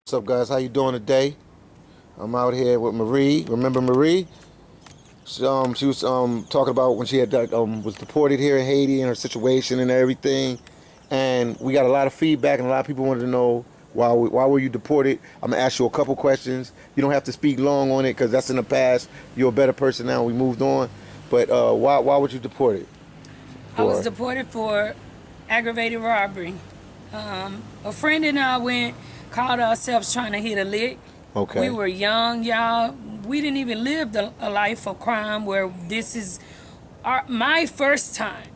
What's up, guys? How you doing today? I'm out here with Marie. Remember Marie? She was talking about when she had was deported here in Haiti and her situation and everything. And we got a lot of feedback, and a lot of people wanted to know why were you deported. I'm gonna ask you a couple questions. You don't have to speak long on it because that's in the past. You're a better person now. We moved on. But why were you deported? I was deported for aggravated robbery. A friend and I called ourselves trying to hit a lick. Okay. We were young, y'all. We didn't even live a life of crime where this is my first time.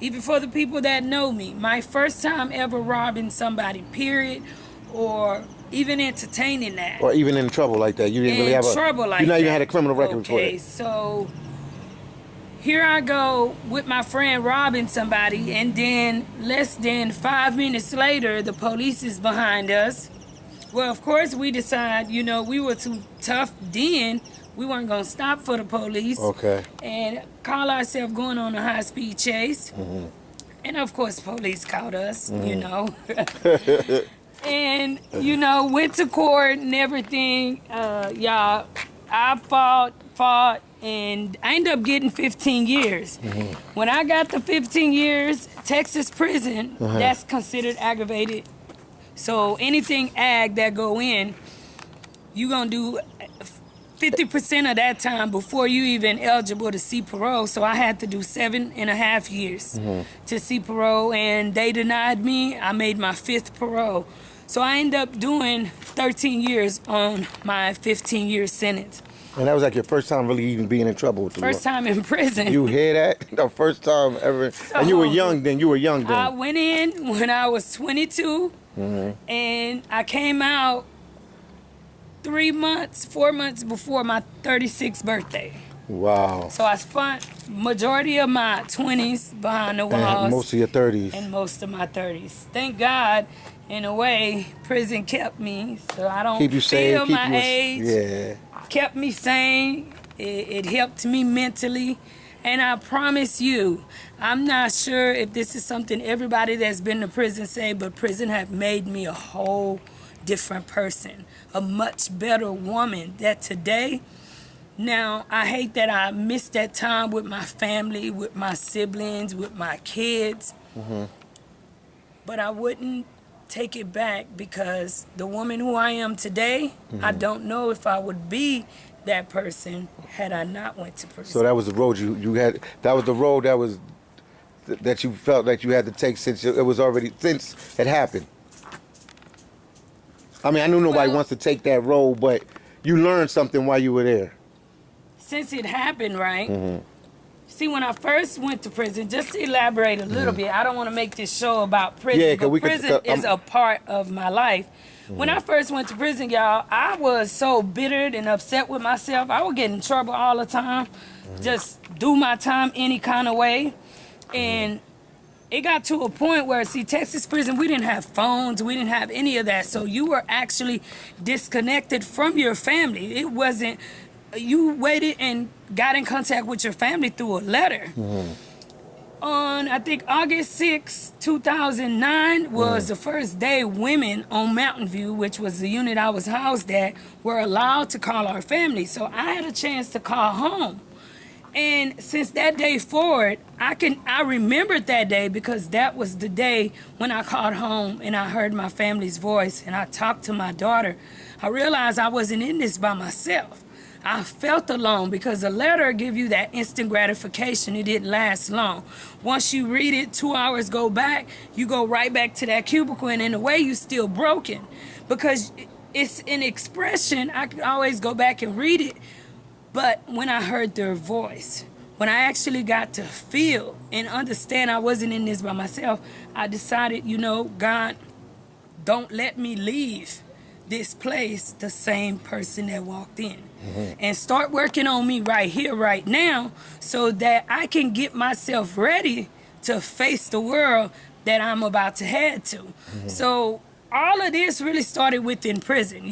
Even for the people that know me, my first time ever robbing somebody, period, or even entertaining that. Or even in trouble like that. You didn't really have trouble like you not that. even had a criminal record before that. Okay, so here I go with my friend robbing somebody, and then less than 5 minutes later, the police is behind us. Well, of course, we decide, we were too tough then. We weren't going to stop for the police. Okay. And call ourselves going on a high-speed chase. Mm-hmm. And, of course, police caught us, And, went to court and everything. Y'all, I fought, and I ended up getting 15 years. Mm-hmm. When I got the 15 years, Texas prison, that's considered aggravated. So anything ag that go in, you gonna do 50% of that time before you even eligible to see parole. So I had to do 7.5 years to see parole, and they denied me. I made my 5th parole. So I ended up doing 13 years on my 15-year sentence. And that was like your first time really even being in trouble with the law. First time in prison. You hear that? The first time ever. So, and you were young then. I went in when I was 22, and I came out 4 months before my 36th birthday. Wow. So I spent majority of my 20s behind the walls. And most of your 30s. And most of my 30s. Thank God, in a way, prison kept me so I don't feel my age. Yeah. Kept me sane. It helped me mentally. And I promise you, I'm not sure if this is something everybody that's been to prison say, but prison have made me a whole different person, a much better woman that today. Now, I hate that I missed that time with my family, with my siblings, with my kids. But I wouldn't take it back, because the woman who I am today, I don't know if I would be that person had I not went to prison. So that was the road you had. That was the road that you felt that you had to take since it happened. I mean, I know nobody wants to take that road, but you learned something while you were there. Since it happened, right? See, when I first went to prison, just to elaborate a little bit, I don't want to make this show about prison, but prison is a part of my life. When I first went to prison, y'all, I was so bittered and upset with myself. I would get in trouble all the time, just do my time any kind of way. And it got to a point where, see, Texas prison, we didn't have phones, we didn't have any of that. So you were actually disconnected from your family. It wasn't, you waited and got in contact with your family through a letter. On, I think, August 6, 2009 was the first day women on Mountain View, which was the unit I was housed at, were allowed to call our family. So I had a chance to call home. And since that day forward, I remembered that day, because that was the day when I called home and I heard my family's voice and I talked to my daughter. I realized I wasn't in this by myself. I felt alone, because a letter give you that instant gratification. It didn't last long. Once you read it, 2 hours go back, you go right back to that cubicle, and in a way you're still broken, because it's an expression. I could always go back and read it. But when I heard their voice, when I actually got to feel and understand I wasn't in this by myself, I decided, God, don't let me leave this place the same person that walked in. And start working on me right here, right now, so that I can get myself ready to face the world that I'm about to head to. So all of this really started within prison.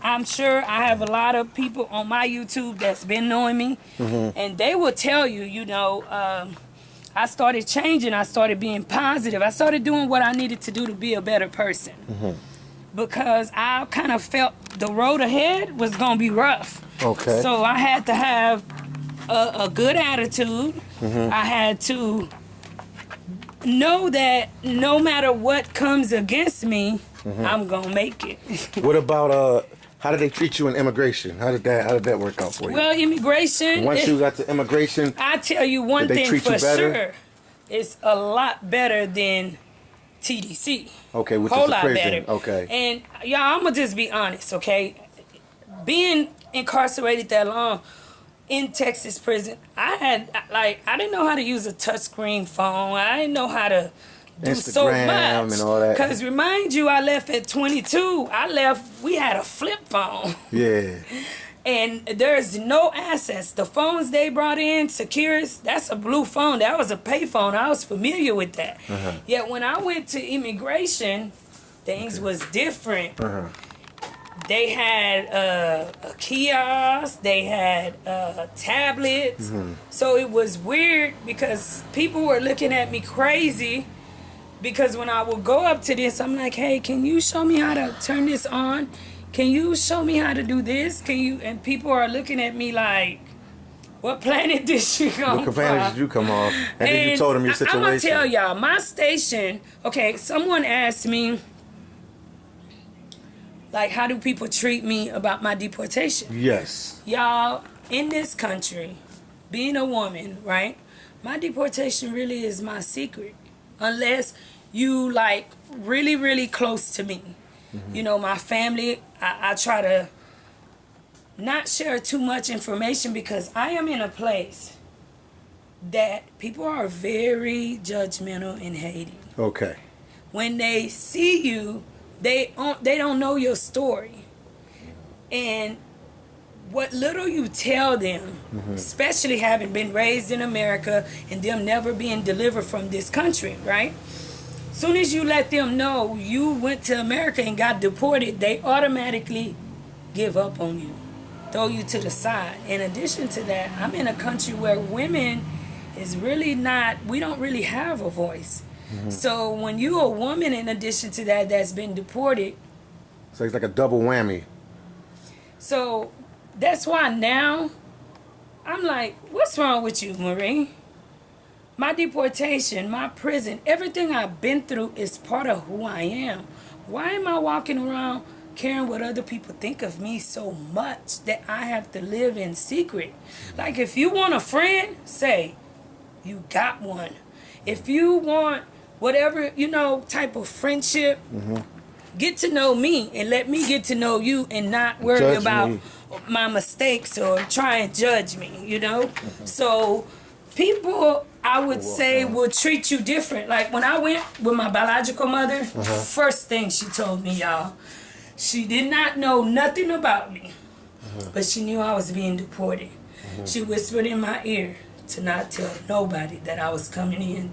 I'm sure I have a lot of people on my YouTube that's been knowing me, and they will tell you, I started changing. I started being positive. I started doing what I needed to do to be a better person. because I kind of felt the road ahead was gonna be rough. Okay. So I had to have a good attitude. I had to know that no matter what comes against me, I'm gonna make it. What about how did they treat you in immigration? How did that work out for you? Well, immigration. Once you got to immigration, I tell you one thing for sure, it's a lot better than TDC. Okay, which whole is a lot prison. better. Okay. And y'all, I'm gonna just be honest, okay? Being incarcerated that long in Texas prison, I didn't know how to use a touchscreen phone. I didn't know how to do so much. And all that. Cause remind you, I left at 22. We had a flip phone. Yeah. And there's no access. The phones they brought in, Securus, that's a blue phone. That was a pay phone. I was familiar with that. Yet when I went to immigration, things was different. They had a kiosk. They had tablets. So it was weird because people were looking at me crazy because when I would go up to this, I'm like, hey, can you show me how to turn this on? Can you show me how to do this? Can you? And people are looking at me like, what planet did she come from? What planet did you come off? And then you told them your situation. I'm going to tell y'all, my station, okay, someone asked me, like, how do people treat me about my deportation? Yes. Y'all, in this country, being a woman, right, my deportation really is my secret. Unless you, like, really, really close to me. You know, my family, I try to not share too much information because I am in a place that people are very judgmental in Haiti. Okay. When they see you, they don't know your story. And what little you tell them, especially having been raised in America and them never being delivered from this country, right? Soon as you let them know you went to America and got deported, they automatically give up on you, throw you to the side. In addition to that, I'm in a country where women is really not, we don't really have a voice. So when you're a woman, in addition to that, that's been deported. So it's like a double whammy. So that's why now I'm like, what's wrong with you, Marie? My deportation, my prison, everything I've been through is part of who I am. Why am I walking around caring what other people think of me so much that I have to live in secret? Like, if you want a friend, say, you got one. If you want whatever, you know, type of friendship, get to know me and let me get to know you and not worry about my mistakes or try and judge me, you know? So people, I would say, will treat you different. Like when I went with my biological mother, first thing she told me, y'all, she did not know nothing about me, but she knew I was being deported. She whispered in my ear to not tell nobody that I was coming in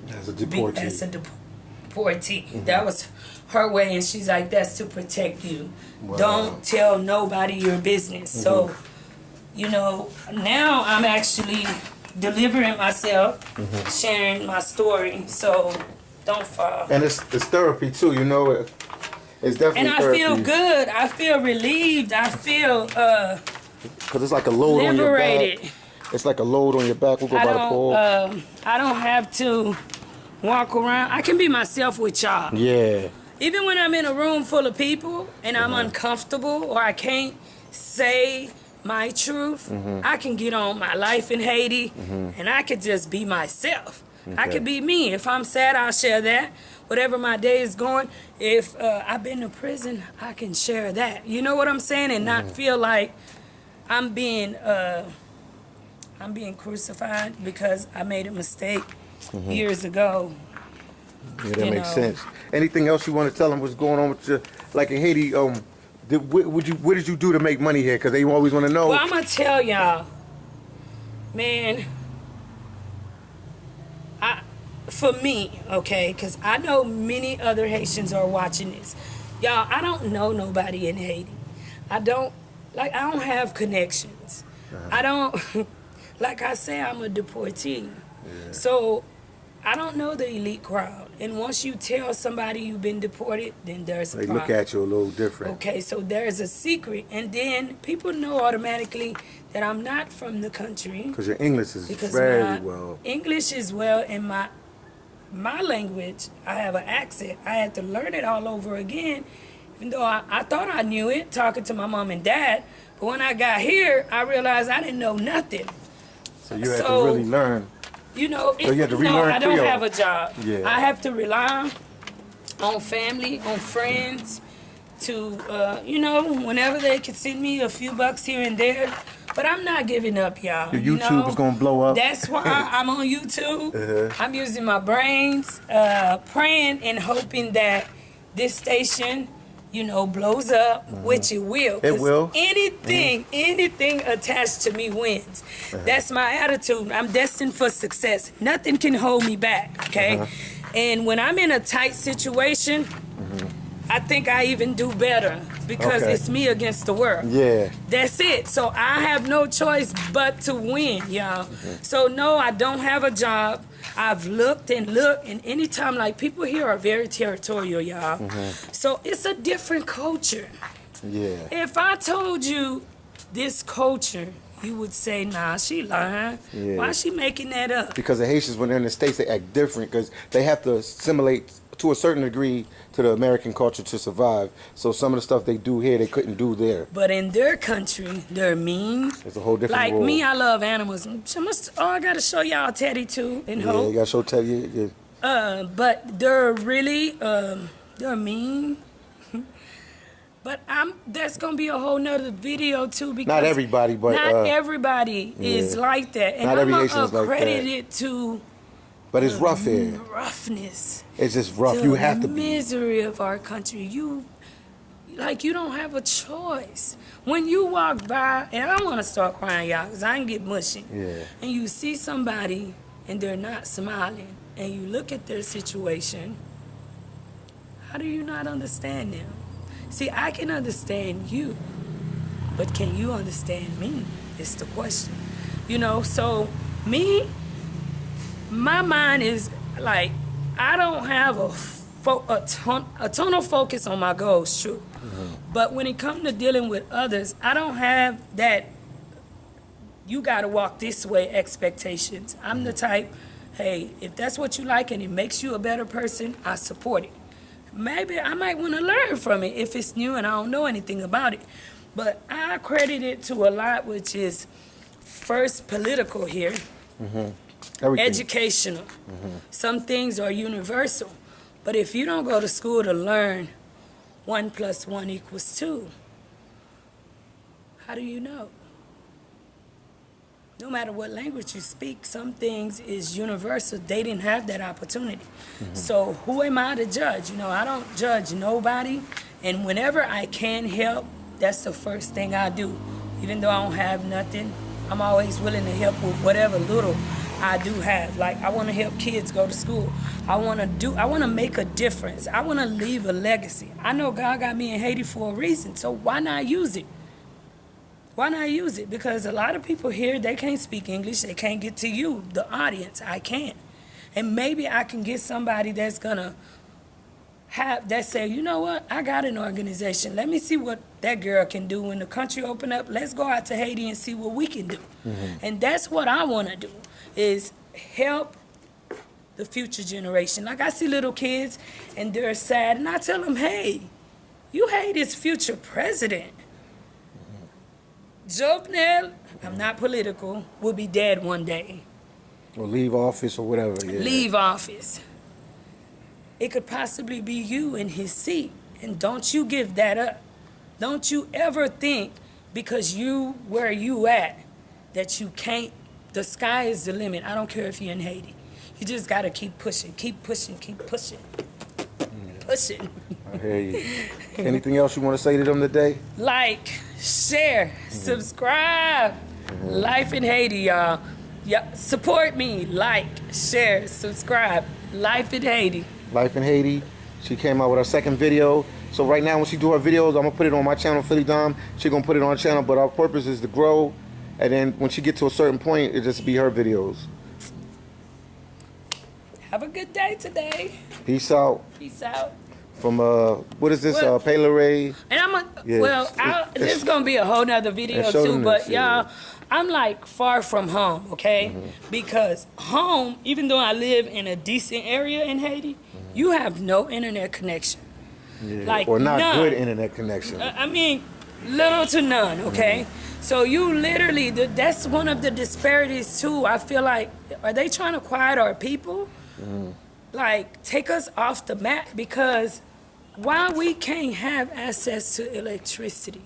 as a deportee. As a deportee. That was her way, and she's like, that's to protect you. Wow. Don't tell nobody your business. So, you know, now I'm actually delivering myself, sharing my story, so don't fall. And it's therapy too, you know. It's definitely and I therapy. feel good. I feel relieved. I feel because it's like a load liberated. on your back. It's like a load on your back. We'll go by the pole. I don't have to walk around. I can be myself with y'all. Yeah. Even when I'm in a room full of people and I'm uncomfortable or I can't say my truth, I can get on my life in Haiti and I could just be myself. Okay. I could be me. If I'm sad, I'll share that. Whatever my day is going, if I've been to prison, I can share that. You know what I'm saying? And not feel like I'm being crucified because I made a mistake years ago. Yeah, that makes sense. Anything else you want to tell them what's going on with you? Like in Haiti, what did you do to make money here? Because they always want to know. Well, I'm going to tell y'all, man, for me, okay, because I know many other Haitians are watching this. Y'all, I don't know nobody in Haiti. I don't have connections. I don't, like I say, I'm a deportee. Yeah. So I don't know the elite crowd. And once you tell somebody you've been deported, then there's a problem. They look at you a little different. Okay, so there's a secret. And then people know automatically that I'm not from the country. Because your English is very well. English is well, and my language, I have an accent. I had to learn it all over again, even though I thought I knew it, talking to my mom and dad. But when I got here, I realized I didn't know nothing. So you had to really learn. You know, so you had to relearn I don't Creole. have a job. Yeah. I have to rely on family, on friends, to, you know, whenever they can send me a few bucks here and there. But I'm not giving up, y'all. Your YouTube is going to blow up. That's why I'm on YouTube. I'm using my brains, praying and hoping that this station, you know, blows up, which it will. It will. Anything attached to me wins. That's my attitude. I'm destined for success. Nothing can hold me back, okay? And when I'm in a tight situation, I think I even do better because it's me against the world. Yeah. That's it. So I have no choice but to win, y'all. So no, I don't have a job. I've looked and looked, and anytime, like, people here are very territorial, y'all. So it's a different culture. Yeah. If I told you this culture, you would say, nah, she lying. Yeah. Why is she making that up? Because the Haitians, when they're in the States, they act different because they have to assimilate to a certain degree to the American culture to survive. So some of the stuff they do here, they couldn't do there. But in their country, they're mean. It's a whole different Like world. me, I love animals. I got to show y'all Teddy too and Hope. Yeah, you got to show Teddy. Yeah. But they're really, they're mean. But that's going to be a whole nother video too, because not everybody, but not everybody is like that. And not I'm every going Haitian to is like credit that. it to But it's rough here. roughness. It's just rough. You have to the be. misery of our country. You don't have a choice. When you walk by, and I don't want to start crying, y'all, because I can get mushy. Yeah. And you see somebody and they're not smiling, and you look at their situation, how do you not understand them? See, I can understand you, but can you understand me? Is the question. You know, so me, my mind is like, I don't have a tonal focus on my goals, true. But when it comes to dealing with others, I don't have that you got to walk this way expectations. I'm the type, hey, if that's what you like and it makes you a better person, I support it. Maybe I might want to learn from it if it's new and I don't know anything about it. But I credit it to a lot, which is first political here. Educational. Some things are universal. But if you don't go to school to learn 1 + 1 = 2, how do you know? No matter what language you speak, some things is universal. They didn't have that opportunity. So who am I to judge? You know, I don't judge nobody. And whenever I can help, that's the first thing I do. Even though I don't have nothing, I'm always willing to help with whatever little I do have. Like, I want to help kids go to school. I want to make a difference. I want to leave a legacy. I know God got me in Haiti for a reason, so why not use it? Why not use it? Because a lot of people here, they can't speak English. They can't get to you, the audience. I can. And maybe I can get somebody that's going to that say, you know what, I got an organization. Let me see what that girl can do when the country open up. Let's go out to Haiti and see what we can do. And that's what I want to do, is help the future generation. Like, I see little kids and they're sad, and I tell them, hey, you Haiti's future president. Jovenel, I'm not political, will be dead one day. Or leave office or whatever. Yeah. Leave office. It could possibly be you in his seat. And don't you give that up. Don't you ever think, because where you at, that you can't, the sky is the limit. I don't care if you're in Haiti. You just got to keep pushing, keep pushing, keep pushing. Pushing. I hear you. Anything else you want to say to them today? Like, share, subscribe. Life in Haiti, y'all. Support me. Like, share, subscribe. Life in Haiti. Life in Haiti. She came out with her second video. So right now when she do her videos, I'm going to put it on my channel, Philly Dom. She's going to put it on her channel, but our purpose is to grow. And then when she gets to a certain point, it just be her videos. Have a good day today. Peace out. Peace out. From what is this? Well, Pale And Yes. this is gonna be a whole nother video too. But yeah. y'all, I'm like far from home, okay? Because home, even though I live in a decent area in Haiti, you have no internet connection. Yeah. Like or not none. good internet connection. I mean, little to none, okay? So you literally, that's one of the disparities too. I feel like, are they trying to quiet our people? Like, take us off the map, because why we can't have access to electricity,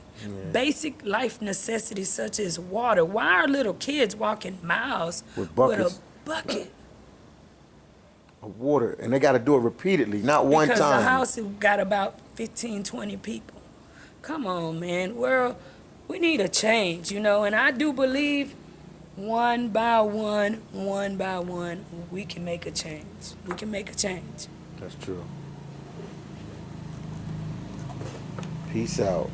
basic life necessities such as water? Why are little kids walking miles With with a buckets. bucket? Of water, and they got to do it repeatedly, not one Because time. the house has got about 15, 20 people. Come on, man. World, we need a change, and I do believe one by one, we can make a change. We can make a change. That's true. Peace out.